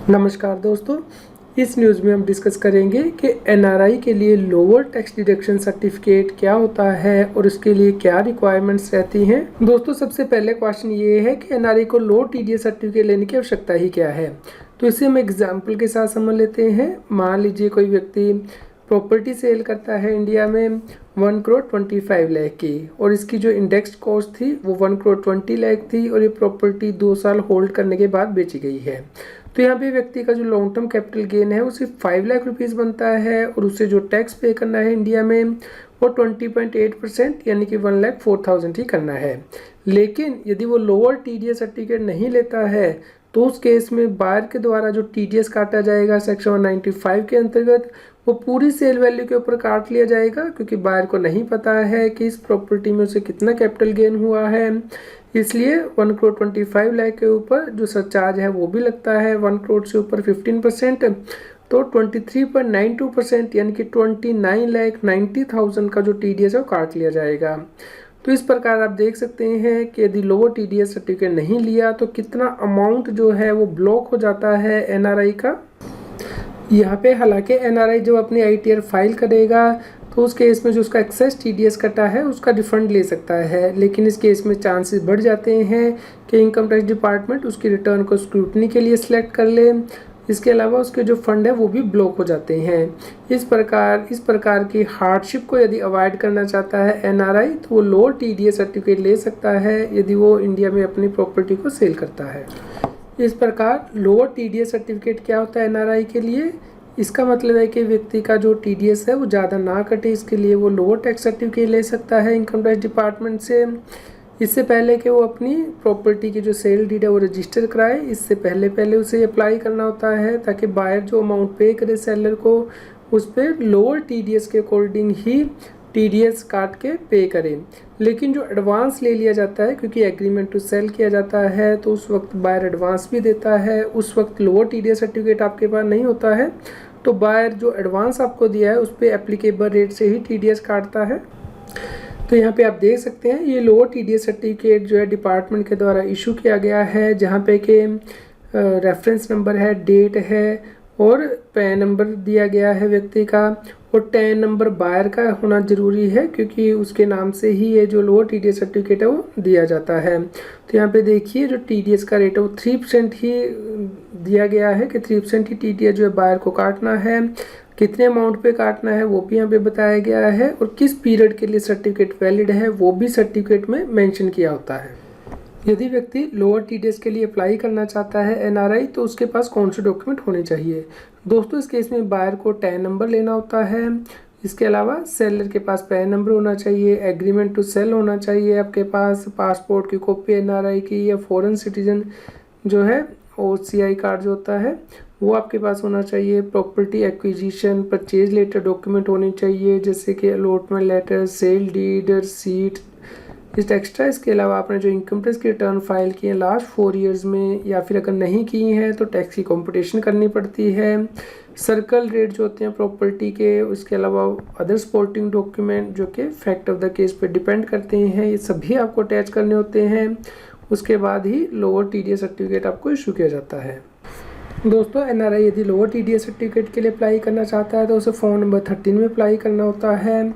नमस्कार दोस्तों, इस न्यूज़ में हम डिस्कस करेंगे कि एनआरआई के लिए लोअर टैक्स डिडक्शन सर्टिफिकेट क्या होता है और उसके लिए क्या रिक्वायरमेंट्स रहती हैं। दोस्तों, सबसे पहले क्वेश्चन ये है कि एनआरआई को लो टीडीएस सर्टिफिकेट लेने की आवश्यकता ही क्या है। तो इसे हम एग्जाम्पल के साथ समझ लेते हैं। मान लीजिए कोई व्यक्ति प्रॉपर्टी सेल करता है इंडिया में 1,25,00,000 की, और इसकी जो इंडेक्स कॉस्ट थी वो 1,20,00,000 थी, और ये प्रॉपर्टी 2 साल होल्ड करने के बाद बेची गई है। तो यहाँ पे व्यक्ति का जो लॉन्ग टर्म कैपिटल गेन है वो सिर्फ 5 लाख रुपीज़ बनता है, और उसे जो टैक्स पे करना है इंडिया में वो 20.8% यानी कि 1,04,000 ही करना है। लेकिन यदि वो लोअर टीडीएस सर्टिफिकेट नहीं लेता है तो उस केस में बायर के द्वारा जो टीडीएस काटा जाएगा सेक्शन 195 के अंतर्गत, वो पूरी सेल वैल्यू के ऊपर काट लिया जाएगा, क्योंकि बायर को नहीं पता है कि इस प्रॉपर्टी में उसे कितना कैपिटल गेन हुआ है। इसलिए 1,25,00,000 के ऊपर जो सरचार्ज है वो भी लगता है। 1 करोड़ से ऊपर 15%, तो 23.92% यानी कि 29,90,000 का जो टीडीएस है वो काट लिया जाएगा। तो इस प्रकार आप देख सकते हैं कि यदि लोअर टीडीएस सर्टिफिकेट नहीं लिया तो कितना अमाउंट जो है वो ब्लॉक हो जाता है एनआरआई का। यहाँ पे हालांकि एनआरआई जब अपनी आईटीआर फाइल करेगा तो उस केस में जो उसका एक्सेस टीडीएस कटा है उसका रिफंड ले सकता है, लेकिन इस केस में चांसेस बढ़ जाते हैं कि इनकम टैक्स डिपार्टमेंट उसकी रिटर्न को स्क्रूटनी के लिए सिलेक्ट कर ले। इसके अलावा उसके जो फंड है वो भी ब्लॉक हो जाते हैं। इस प्रकार की हार्डशिप को यदि अवॉइड करना चाहता है एनआरआई तो वो लोअर टीडीएस सर्टिफिकेट ले सकता है यदि वो इंडिया में अपनी प्रॉपर्टी को सेल करता है। इस प्रकार लोअर टीडीएस सर्टिफिकेट क्या होता है एनआरआई के लिए, इसका मतलब है कि व्यक्ति का जो टीडीएस है वो ज़्यादा ना कटे, इसके लिए वो लोअर टैक्स सर्टिफिकेट ले सकता है इनकम टैक्स डिपार्टमेंट से। इससे पहले कि वो अपनी प्रॉपर्टी की जो सेल डीड है वो रजिस्टर कराए, इससे पहले उसे अप्लाई करना होता है ताकि बायर जो अमाउंट पे करे सेलर को उस पर लोअर टीडीएस के अकॉर्डिंग ही टीडीएस काट के पे करें। लेकिन जो एडवांस ले लिया जाता है, क्योंकि एग्रीमेंट टू सेल किया जाता है तो उस वक्त बायर एडवांस भी देता है, उस वक्त लोअर टीडीएस सर्टिफिकेट आपके पास नहीं होता है, तो बायर जो एडवांस आपको दिया है उस पर एप्लीकेबल रेट से ही टीडीएस काटता है। तो यहाँ पे आप देख सकते हैं ये लोअर टीडीएस सर्टिफिकेट जो है डिपार्टमेंट के द्वारा इशू किया गया है, जहाँ पे कि रेफरेंस नंबर है, डेट है और पैन नंबर दिया गया है व्यक्ति का, और टैन नंबर बायर का होना ज़रूरी है क्योंकि उसके नाम से ही ये जो लोअर टीडीएस सर्टिफिकेट है वो दिया जाता है। तो यहाँ पे देखिए जो टीडीएस का रेट है वो 3% ही दिया गया है कि 3% ही टीडीएस जो है बायर को काटना है। कितने अमाउंट पे काटना है वो भी यहाँ पे बताया गया है, और किस पीरियड के लिए सर्टिफिकेट वैलिड है वो भी सर्टिफिकेट में मेंशन किया होता है। यदि व्यक्ति लोअर टीडीएस के लिए अप्लाई करना चाहता है एनआरआई तो उसके पास कौन से डॉक्यूमेंट होने चाहिए। दोस्तों, इस केस में बायर को टैन नंबर लेना होता है, इसके अलावा सेलर के पास पैन नंबर होना चाहिए, एग्रीमेंट टू सेल होना चाहिए आपके पास, पासपोर्ट की कॉपी एनआरआई की, या फॉरेन सिटीजन जो है ओसीआई कार्ड जो होता है वो आपके पास होना चाहिए, property acquisition purchase letter document होने चाहिए जैसे कि allotment letter, sale deed, receipt, इस एक्स्ट्रा। इसके अलावा आपने जो इनकम टैक्स की रिटर्न फाइल की है लास्ट 4 ईयर्स में, या फिर अगर नहीं की हैं तो टैक्स की कंपटीशन करनी पड़ती है, सर्कल रेट जो होते हैं प्रॉपर्टी के, उसके अलावा अदर सपोर्टिंग डॉक्यूमेंट जो कि फैक्ट ऑफ द केस पे डिपेंड करते हैं, ये सभी आपको अटैच करने होते हैं। उसके बाद ही लोअर टीडीएस सर्टिफिकेट आपको इशू किया जाता है। दोस्तों, एनआरआई यदि लोअर टीडीएस सर्टिफिकेट के लिए अप्लाई करना चाहता है तो उसे फॉर्म नंबर 13 में अप्लाई करना होता है,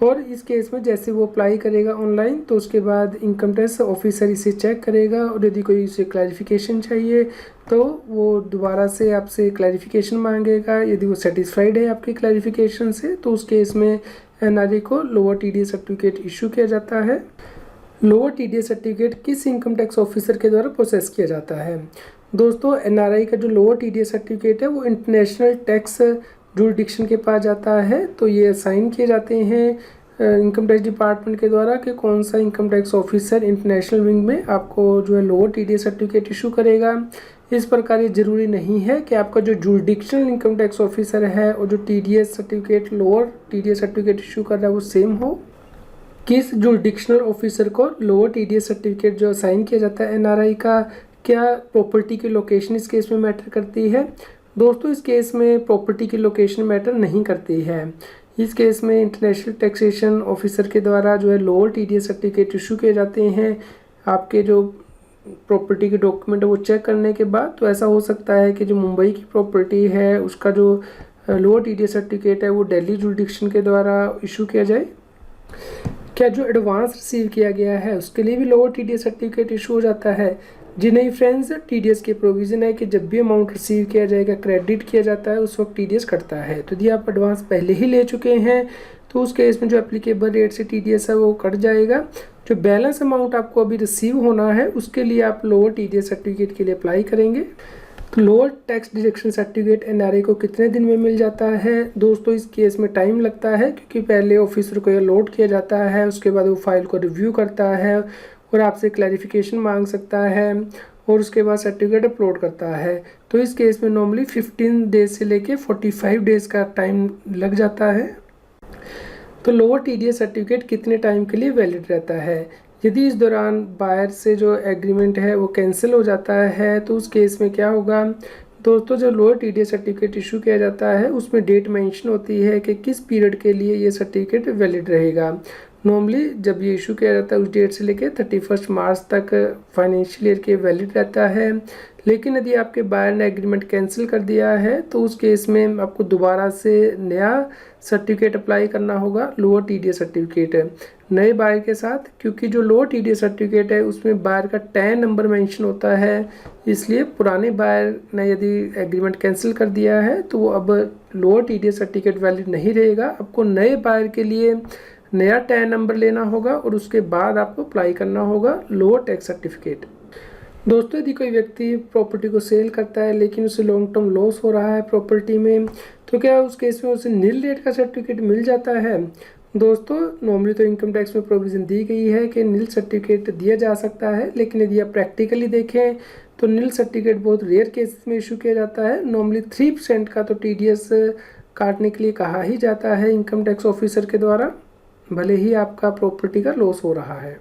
और इस केस में जैसे वो अप्लाई करेगा ऑनलाइन तो उसके बाद इनकम टैक्स ऑफिसर इसे चेक करेगा, और यदि कोई इसे क्लैरिफिकेशन चाहिए तो वो दोबारा से आपसे क्लैरिफिकेशन मांगेगा। यदि वो सेटिस्फाइड है आपकी क्लैरिफिकेशन से तो उस केस में एनआरआई को लोअर टीडीएस सर्टिफिकेट इशू किया जाता है। लोअर टीडीएस सर्टिफिकेट किस इनकम टैक्स ऑफिसर के द्वारा प्रोसेस किया जाता है। दोस्तों, एनआरआई का जो लोअर टीडीएस सर्टिफिकेट है वो इंटरनेशनल टैक्स जुरिडिक्शन के पास जाता है, तो ये असाइन किए जाते हैं इनकम टैक्स डिपार्टमेंट के द्वारा कि कौन सा income tax officer international wing में आपको जो है लोअर टीडीएस सर्टिफिकेट इशू करेगा। इस प्रकार ये ज़रूरी नहीं है कि आपका जो जुरिडिक्शनल इनकम टैक्स ऑफिसर है और जो TDS certificate lower TDS certificate issue कर रहा है वो सेम हो। किस जुरिडिक्शनल ऑफिसर को लोअर टीडीएस सर्टिफिकेट जो असाइन किया जाता है एनआरआई का, क्या प्रॉपर्टी की लोकेशन इस केस में मैटर करती है। दोस्तों, इस केस में प्रॉपर्टी की लोकेशन मैटर नहीं करती है। इस केस में इंटरनेशनल टैक्सेशन ऑफिसर के द्वारा जो है लोअर टीडीएस सर्टिफिकेट इशू किए जाते हैं आपके जो प्रॉपर्टी के डॉक्यूमेंट है वो चेक करने के बाद तो ऐसा हो सकता है कि जो मुंबई की प्रॉपर्टी है उसका जो लोअर टीडीएस सर्टिफिकेट है वो दिल्ली जुरिडिक्शन के द्वारा इशू किया जाए। क्या जो एडवांस रिसीव किया गया है उसके लिए भी लोअर टीडीएस सर्टिफिकेट इशू हो जाता है? जी नहीं फ्रेंड्स, टीडीएस की प्रोविज़न है कि जब भी अमाउंट रिसीव किया जाएगा, क्रेडिट किया जाता है, उस वक्त टीडीएस कटता है। तो यदि आप एडवांस पहले ही ले चुके हैं तो उस केस में जो एप्लीकेबल रेट से टीडीएस है वो कट जाएगा। जो बैलेंस अमाउंट आपको अभी रिसीव होना है उसके लिए आप लोअर टीडीएस सर्टिफिकेट के लिए अप्लाई करेंगे। तो lower tax deduction certificate NRI को कितने दिन में मिल जाता है? दोस्तों इस केस में टाइम लगता है क्योंकि पहले ऑफिसर को यह लोड किया जाता है, उसके बाद वो फाइल को रिव्यू करता है और आपसे क्लैरिफिकेशन मांग सकता है और उसके बाद सर्टिफिकेट अपलोड करता है। तो इस केस में नॉर्मली 15 डेज से लेके 45 डेज का टाइम लग जाता है। तो लोअर टीडीएस सर्टिफिकेट कितने टाइम के लिए वैलिड रहता है? यदि इस दौरान बायर से जो एग्रीमेंट है वो कैंसिल हो जाता है तो उस केस में क्या होगा? दोस्तों जो लोअर टीडीएस सर्टिफिकेट इशू किया जाता है उसमें डेट मेंशन होती है कि किस पीरियड के लिए ये सर्टिफिकेट वैलिड रहेगा। नॉर्मली जब ये इशू किया जाता है उस डेट से लेकर 31 मार्च तक फाइनेंशियल ईयर के वैलिड रहता है। लेकिन यदि आपके बायर ने एग्रीमेंट कैंसिल कर दिया है तो उस केस में आपको दोबारा से नया सर्टिफिकेट अप्लाई करना होगा, लोअर टीडीएस सर्टिफिकेट नए बायर के साथ, क्योंकि जो लोअर टीडीएस सर्टिफिकेट है उसमें बायर का टैन नंबर मेंशन होता है। इसलिए पुराने बायर ने यदि एग्रीमेंट कैंसिल कर दिया है तो वो अब लोअर टीडीएस सर्टिफिकेट वैलिड नहीं रहेगा। आपको नए बायर के लिए नया टैन नंबर लेना होगा और उसके बाद आपको अप्लाई करना होगा लोअर टैक्स सर्टिफिकेट। दोस्तों यदि कोई व्यक्ति प्रॉपर्टी को सेल करता है लेकिन उसे लॉन्ग टर्म लॉस हो रहा है प्रॉपर्टी में, तो क्या उस केस में उसे नील रेट का सर्टिफिकेट मिल जाता है? दोस्तों नॉर्मली तो इनकम टैक्स में प्रोविज़न दी गई है कि नील सर्टिफिकेट दिया जा सकता है, लेकिन यदि आप प्रैक्टिकली देखें तो नील सर्टिफिकेट बहुत रेयर केसेस में इशू किया जाता है। नॉर्मली 3% का तो टीडीएस काटने के लिए कहा ही जाता है इनकम टैक्स ऑफिसर के द्वारा, भले ही आपका प्रॉपर्टी का लॉस हो रहा है।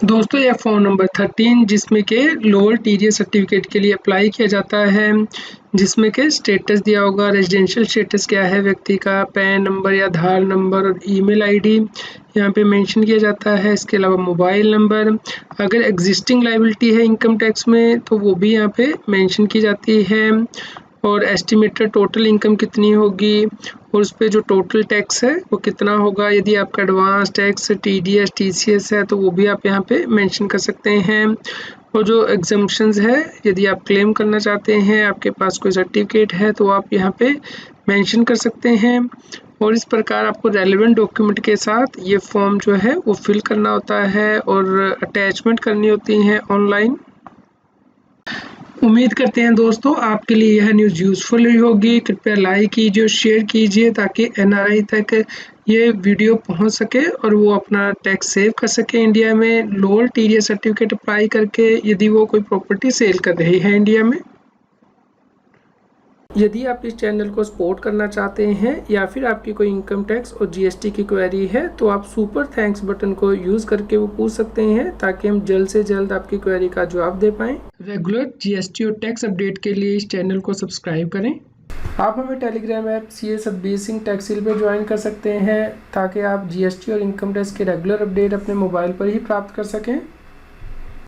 दोस्तों यह फॉर्म नंबर 13 जिसमें के लोअर टीडीएस सर्टिफिकेट के लिए अप्लाई किया जाता है, जिसमें के स्टेटस दिया होगा, रेजिडेंशियल स्टेटस क्या है व्यक्ति का, पैन नंबर या आधार नंबर और ईमेल आईडी यहाँ पे मेंशन किया जाता है। इसके अलावा मोबाइल नंबर, अगर एग्जिस्टिंग लायबिलिटी है इनकम टैक्स में तो वो भी यहाँ पे मेंशन की जाती है, और एस्टिमेटेड टोटल इनकम कितनी होगी और उस पर जो टोटल टैक्स है वो कितना होगा। यदि आपका एडवांस टैक्स, टीडीएस, टीसीएस है तो वो भी आप यहाँ पे मेंशन कर सकते हैं। और जो एग्जम्पशंस है, यदि आप क्लेम करना चाहते हैं, आपके पास कोई सर्टिफिकेट है तो आप यहाँ पे मेंशन कर सकते हैं। और इस प्रकार आपको रेलेवेंट डॉक्यूमेंट के साथ ये फॉर्म जो है वो फिल करना होता है और अटैचमेंट करनी होती हैं ऑनलाइन। उम्मीद करते हैं दोस्तों आपके लिए यह न्यूज़ यूज़फुल रही होगी। कृपया लाइक कीजिए और शेयर कीजिए ताकि एनआरआई तक ये वीडियो पहुंच सके और वो अपना टैक्स सेव कर सके इंडिया में, लोअर टीडीएस सर्टिफिकेट अप्लाई करके, यदि वो कोई प्रॉपर्टी सेल कर रही है इंडिया में। यदि आप इस चैनल को सपोर्ट करना चाहते हैं या फिर आपकी कोई इनकम टैक्स और जीएसटी की क्वेरी है तो आप सुपर थैंक्स बटन को यूज़ करके वो पूछ सकते हैं ताकि हम जल्द से जल्द आपकी क्वेरी का जवाब दे पाएँ। रेगुलर जीएसटी और टैक्स अपडेट के लिए इस चैनल को सब्सक्राइब करें। आप हमें Telegram app CA Satbir Singh टैक्सील पर ज्वाइन कर सकते हैं ताकि आप जीएसटी और इनकम टैक्स के रेगुलर अपडेट अपने मोबाइल पर ही प्राप्त कर सकें।